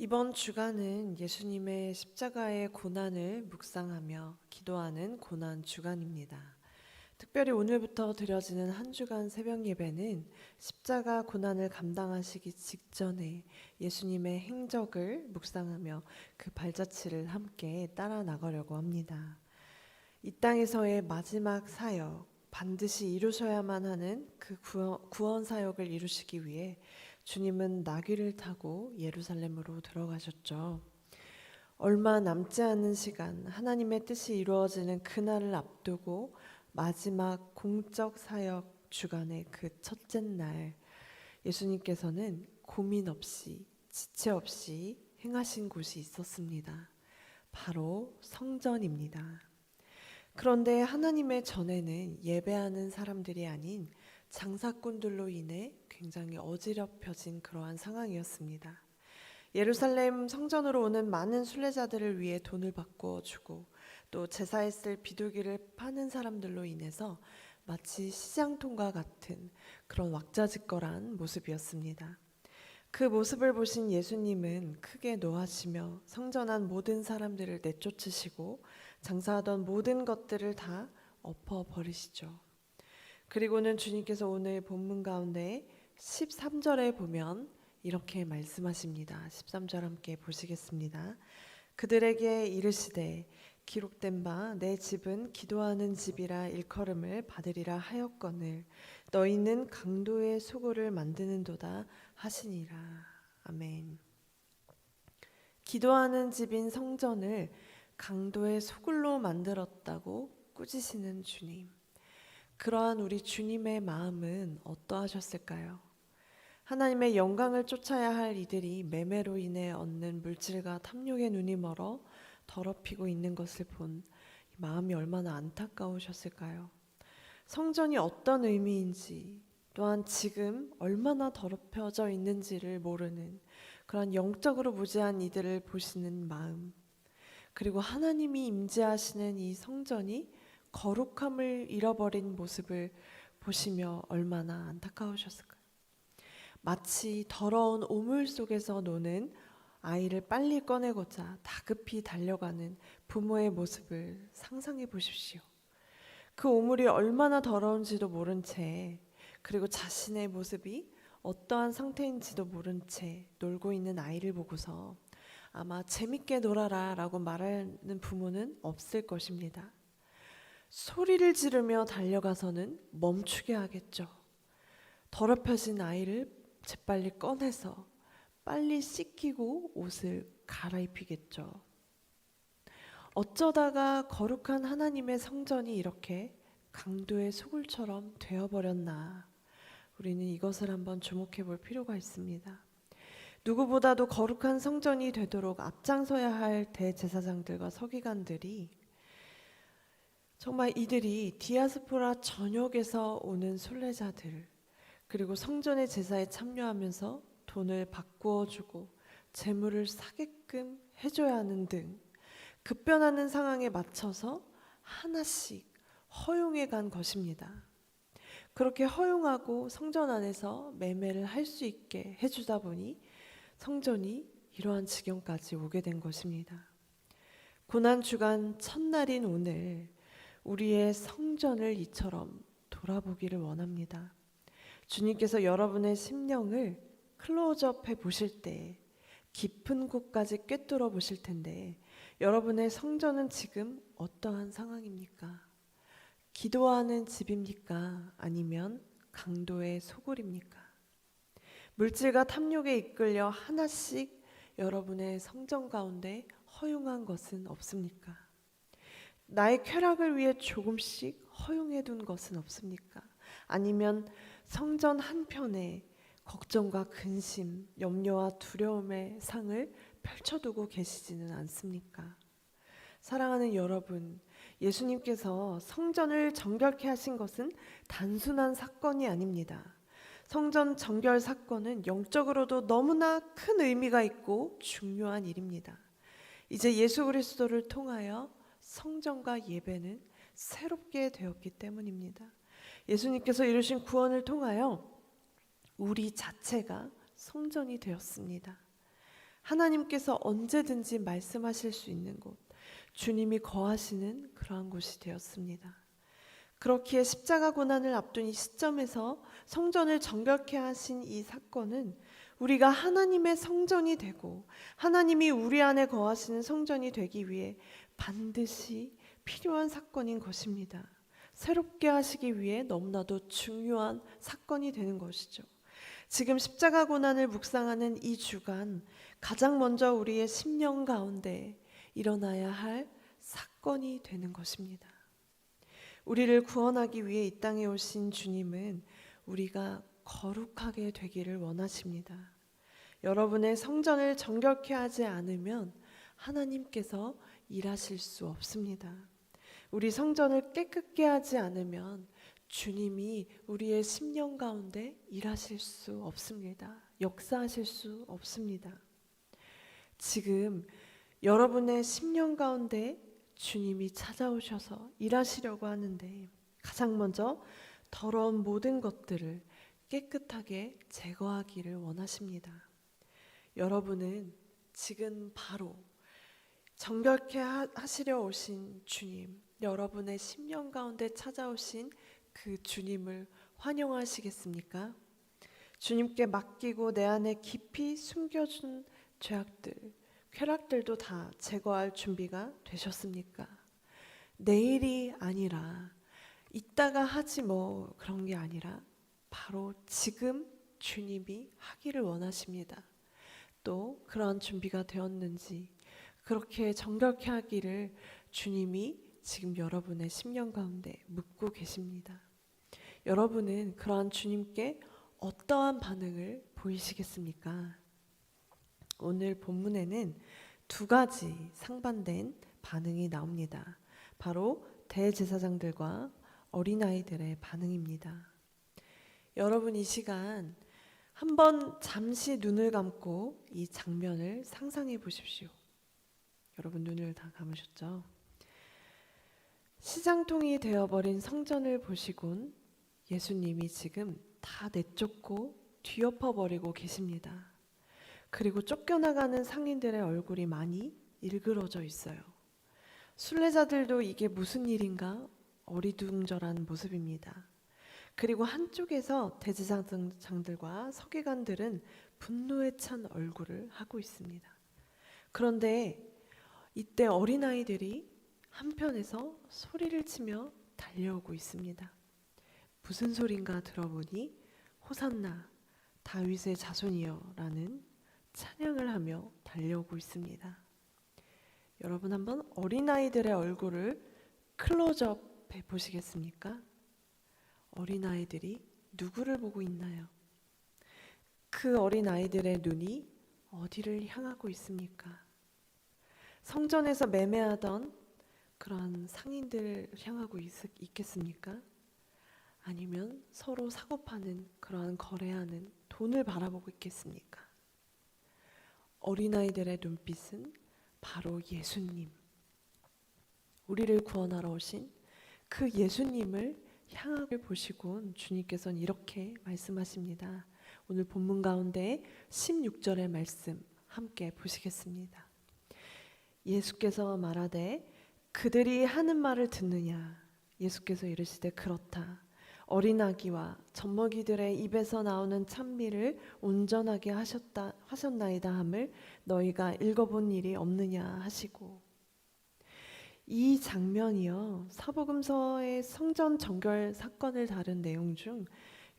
이번 주간은 예수님의 십자가의 고난을 묵상하며 기도하는 고난 주간입니다. 특별히 오늘부터 드려지는 한 주간 새벽 예배는 십자가 고난을 감당하시기 직전에 예수님의 행적을 묵상하며 그 발자취를 함께 따라 나가려고 합니다. 이 땅에서의 마지막 사역, 반드시 이루셔야만 하는 그 구원 사역을 이루시기 위해 주님은 나귀를 타고 예루살렘으로 들어가셨죠. 얼마 남지 않은 시간, 하나님의 뜻이 이루어지는 그날을 앞두고 마지막 공적 사역 주간의 그 첫째 날, 예수님께서는 고민 없이 지체 없이 행하신 곳이 있었습니다. 바로 성전입니다. 그런데 하나님의 전에는 예배하는 사람들이 아닌 장사꾼들로 인해 굉장히 어지럽혀진 그러한 상황이었습니다. 예루살렘 성전으로 오는 많은 순례자들을 위해 돈을 바꾸어 주고 또 제사에 쓸 비둘기를 파는 사람들로 인해서 마치 시장통과 같은 그런 왁자지껄한 모습이었습니다. 그 모습을 보신 예수님은 크게 노하시며 성전 안 모든 사람들을 내쫓으시고 장사하던 모든 것들을 다 엎어버리시죠. 그리고는 주님께서 오늘 본문 가운데 13절에 보면 이렇게 말씀하십니다. 13절 함께 보시겠습니다. 그들에게 이르시되 기록된 바 내 집은 기도하는 집이라 일컬음을 받으리라 하였거늘 너희는 강도의 소굴을 만드는도다 하시니라. 아멘. 기도하는 집인 성전을 강도의 소굴로 만들었다고 꾸짖으시는 주님. 그러한 우리 주님의 마음은 어떠하셨을까요? 하나님의 영광을 쫓아야 할 이들이 매매로 인해 얻는 물질과 탐욕의 눈이 멀어 더럽히고 있는 것을 본 마음이 얼마나 안타까우셨을까요? 성전이 어떤 의미인지 또한 지금 얼마나 더럽혀져 있는지를 모르는 그런 영적으로 무지한 이들을 보시는 마음, 그리고 하나님이 임재하시는 이 성전이 거룩함을 잃어버린 모습을 보시며 얼마나 안타까우셨을까요? 마치 더러운 오물 속에서 노는 아이를 빨리 꺼내고자 다급히 달려가는 부모의 모습을 상상해 보십시오. 그 오물이 얼마나 더러운지도 모른 채, 그리고 자신의 모습이 어떠한 상태인지도 모른 채 놀고 있는 아이를 보고서 아마 재밌게 놀아라 라고 말하는 부모는 없을 것입니다. 소리를 지르며 달려가서는 멈추게 하겠죠. 더럽혀진 아이를 재빨리 꺼내서 빨리 씻기고 옷을 갈아입히겠죠. 어쩌다가 거룩한 하나님의 성전이 이렇게 강도의 소굴처럼 되어버렸나, 우리는 이것을 한번 주목해 볼 필요가 있습니다. 누구보다도 거룩한 성전이 되도록 앞장서야 할 대제사장들과 서기관들이 정말 이들이 디아스포라 전역에서 오는 순례자들, 그리고 성전의 제사에 참여하면서 돈을 바꾸어 주고 재물을 사게끔 해줘야 하는 등 급변하는 상황에 맞춰서 하나씩 허용해 간 것입니다. 그렇게 허용하고 성전 안에서 매매를 할 수 있게 해주다 보니 성전이 이러한 지경까지 오게 된 것입니다. 고난주간 첫날인 오늘 우리의 성전을 이처럼 돌아보기를 원합니다. 주님께서 여러분의 심령을 클로즈업해 보실 때 깊은 곳까지 꿰뚫어 보실 텐데 여러분의 성전은 지금 어떠한 상황입니까? 기도하는 집입니까? 아니면 강도의 소굴입니까? 물질과 탐욕에 이끌려 하나씩 여러분의 성전 가운데 허용한 것은 없습니까? 나의 쾌락을 위해 조금씩 허용해 둔 것은 없습니까? 아니면 성전 한편에 걱정과 근심, 염려와 두려움의 상을 펼쳐두고 계시지는 않습니까? 사랑하는 여러분, 예수님께서 성전을 정결케 하신 것은 단순한 사건이 아닙니다. 성전 정결 사건은 영적으로도 너무나 큰 의미가 있고 중요한 일입니다. 이제 예수 그리스도를 통하여 성전과 예배는 새롭게 되었기 때문입니다. 예수님께서 이루신 구원을 통하여 우리 자체가 성전이 되었습니다. 하나님께서 언제든지 말씀하실 수 있는 곳, 주님이 거하시는 그러한 곳이 되었습니다. 그렇기에 십자가 고난을 앞둔 이 시점에서 성전을 정결케 하신 이 사건은 우리가 하나님의 성전이 되고 하나님이 우리 안에 거하시는 성전이 되기 위해 반드시 필요한 사건인 것입니다. 새롭게 하시기 위해 너무나도 중요한 사건이 되는 것이죠. 지금 십자가 고난을 묵상하는 이 주간, 가장 먼저 우리의 심령 가운데 일어나야 할 사건이 되는 것입니다. 우리를 구원하기 위해 이 땅에 오신 주님은 우리가 거룩하게 되기를 원하십니다. 여러분의 성전을 정결케 하지 않으면 하나님께서 일하실 수 없습니다. 우리 성전을 깨끗게 하지 않으면 주님이 우리의 심령 가운데 일하실 수 없습니다. 역사하실 수 없습니다. 지금 여러분의 심령 가운데 주님이 찾아오셔서 일하시려고 하는데 가장 먼저 더러운 모든 것들을 깨끗하게 제거하기를 원하십니다. 여러분은 지금 바로 정결케 하시려 오신 주님, 여러분의 심령 가운데 찾아오신 그 주님을 환영하시겠습니까? 주님께 맡기고 내 안에 깊이 숨겨준 죄악들, 쾌락들도 다 제거할 준비가 되셨습니까? 내일이 아니라 이따가 하지 뭐 그런 게 아니라 바로 지금 주님이 하기를 원하십니다. 또 그러한 준비가 되었는지 그렇게 정결케 하기를 주님이 지금 여러분의 심령 가운데 묻고 계십니다. 여러분은 그러한 주님께 어떠한 반응을 보이시겠습니까? 오늘 본문에는 두 가지 상반된 반응이 나옵니다. 바로 대제사장들과 어린아이들의 반응입니다. 여러분 이 시간 한번 잠시 눈을 감고 이 장면을 상상해 보십시오. 여러분 눈을 다 감으셨죠? 시장통이 되어버린 성전을 보시곤 예수님이 지금 다 내쫓고 뒤엎어버리고 계십니다. 그리고 쫓겨나가는 상인들의 얼굴이 많이 일그러져 있어요. 순례자들도 이게 무슨 일인가 어리둥절한 모습입니다. 그리고 한쪽에서 대제사장들과 서기관들은 분노에 찬 얼굴을 하고 있습니다. 그런데 이때 어린아이들이 한편에서 소리를 치며 달려오고 있습니다. 무슨 소린가 들어보니 호산나 다윗의 자손이여 라는 찬양을 하며 달려오고 있습니다. 여러분 한번 어린아이들의 얼굴을 클로즈업 해보시겠습니까? 어린아이들이 누구를 보고 있나요? 그 어린아이들의 눈이 어디를 향하고 있습니까? 성전에서 매매하던 그런 상인들을 향하고 있겠습니까? 아니면 서로 사고 파는 그러한 거래하는 돈을 바라보고 있겠습니까? 어린아이들의 눈빛은 바로 예수님, 우리를 구원하러 오신 그 예수님을 향하게 보시곤 주님께서는 이렇게 말씀하십니다. 오늘 본문 가운데 16절의 말씀 함께 보시겠습니다. 예수께서 말하되 그들이 하는 말을 듣느냐? 예수께서 이르시되 그렇다. 어린 아기와 젖먹이들의 입에서 나오는 찬미를 온전하게 하셨나이다 함을 너희가 읽어본 일이 없느냐 하시고, 이 장면이요 사복음서의 성전 정결 사건을 다룬 내용 중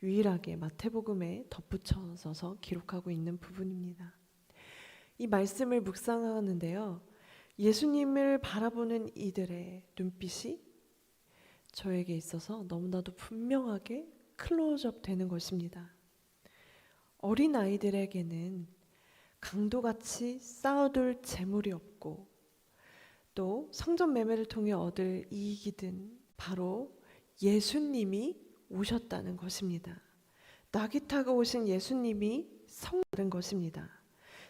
유일하게 마태복음에 덧붙여서 기록하고 있는 부분입니다. 이 말씀을 묵상하는데요, 예수님을 바라보는 이들의 눈빛이 저에게 있어서 너무나도 분명하게 클로즈업 되는 것입니다. 어린 아이들에게는 강도같이 쌓아둘 재물이 없고 또 성전 매매를 통해 얻을 이익이든 바로 예수님이 오셨다는 것입니다. 낙이 타고 오신 예수님이 성된 것입니다.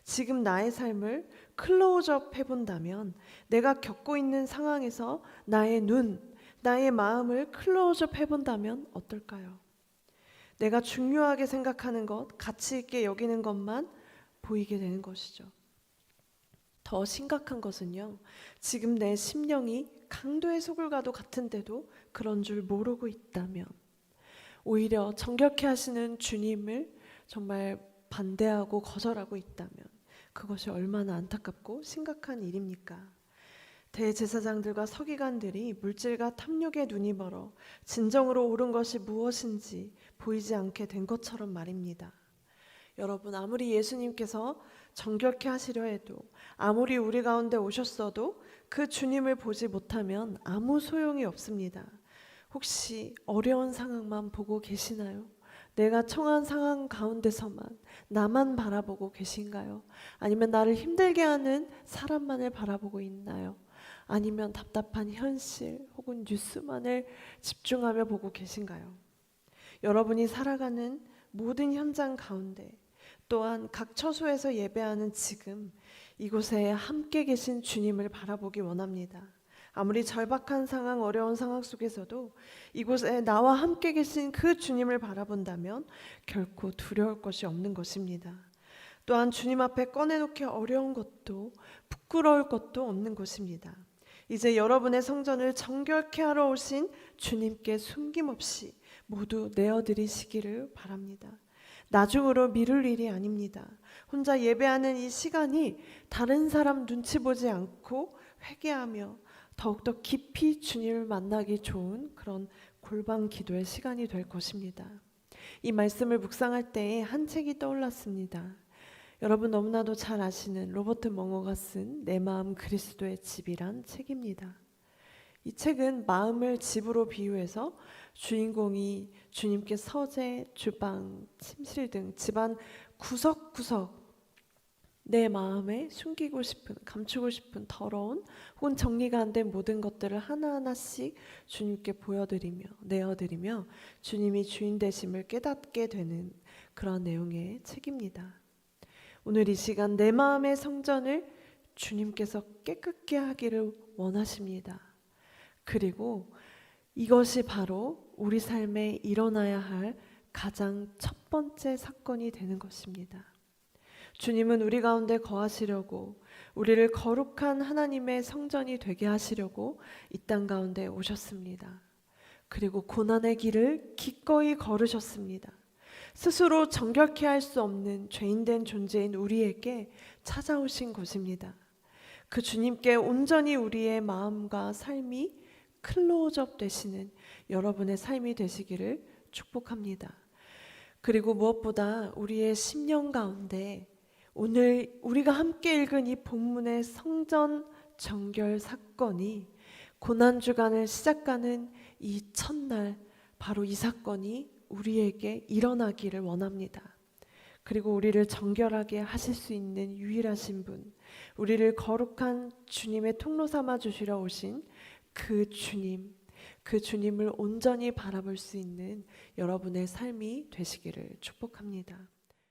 지금 나의 삶을 클로즈업 해본다면, 내가 겪고 있는 상황에서 나의 눈, 나의 마음을 클로즈업 해본다면 어떨까요? 내가 중요하게 생각하는 것, 가치 있게 여기는 것만 보이게 되는 것이죠. 더 심각한 것은요, 지금 내 심령이 강도의 속을 가도 같은데도 그런 줄 모르고 있다면, 오히려 정결케 하시는 주님을 정말 반대하고 거절하고 있다면 그것이 얼마나 안타깝고 심각한 일입니까? 대제사장들과 서기관들이 물질과 탐욕에 눈이 멀어 진정으로 옳은 것이 무엇인지 보이지 않게 된 것처럼 말입니다. 여러분, 아무리 예수님께서 정결케 하시려 해도, 아무리 우리 가운데 오셨어도 그 주님을 보지 못하면 아무 소용이 없습니다. 혹시 어려운 상황만 보고 계시나요? 내가 처한 상황 가운데서만 나만 바라보고 계신가요? 아니면 나를 힘들게 하는 사람만을 바라보고 있나요? 아니면 답답한 현실 혹은 뉴스만을 집중하며 보고 계신가요? 여러분이 살아가는 모든 현장 가운데, 또한 각 처소에서 예배하는 지금 이곳에 함께 계신 주님을 바라보기 원합니다. 아무리 절박한 상황, 어려운 상황 속에서도 이곳에 나와 함께 계신 그 주님을 바라본다면 결코 두려울 것이 없는 것입니다. 또한 주님 앞에 꺼내놓기 어려운 것도 부끄러울 것도 없는 것입니다. 이제 여러분의 성전을 정결케 하러 오신 주님께 숨김없이 모두 내어드리시기를 바랍니다. 나중으로 미룰 일이 아닙니다. 혼자 예배하는 이 시간이 다른 사람 눈치 보지 않고 회개하며 더욱더 깊이 주님을 만나기 좋은 그런 골방 기도의 시간이 될 것입니다. 이 말씀을 묵상할 때에 한 책이 떠올랐습니다. 여러분 너무나도 잘 아시는 로버트 멍어가 쓴 내 마음 그리스도의 집이란 책입니다. 이 책은 마음을 집으로 비유해서 주인공이 주님께 서재, 주방, 침실 등 집안 구석구석 내 마음에 숨기고 싶은, 감추고 싶은 더러운 혹은 정리가 안 된 모든 것들을 하나하나씩 주님께 보여드리며 내어드리며 주님이 주인 되심을 깨닫게 되는 그런 내용의 책입니다. 오늘 이 시간 내 마음의 성전을 주님께서 깨끗게 하기를 원하십니다. 그리고 이것이 바로 우리 삶에 일어나야 할 가장 첫 번째 사건이 되는 것입니다. 주님은 우리 가운데 거하시려고, 우리를 거룩한 하나님의 성전이 되게 하시려고 이 땅 가운데 오셨습니다. 그리고 고난의 길을 기꺼이 걸으셨습니다. 스스로 정결케 할 수 없는 죄인된 존재인 우리에게 찾아오신 것입니다. 그 주님께 온전히 우리의 마음과 삶이 클로즈업 되시는 여러분의 삶이 되시기를 축복합니다. 그리고 무엇보다 우리의 심령 가운데 오늘 우리가 함께 읽은 이 본문의 성전 정결 사건이 고난주간을 시작하는 이 첫날, 바로 이 사건이 우리에게 일어나기를 원합니다. 그리고 우리를 정결하게 하실 수 있는 유일하신 분, 우리를 거룩한 주님의 통로 삼아 주시러 오신 그 주님, 그 주님을 온전히 바라볼 수 있는 여러분의 삶이 되시기를 축복합니다.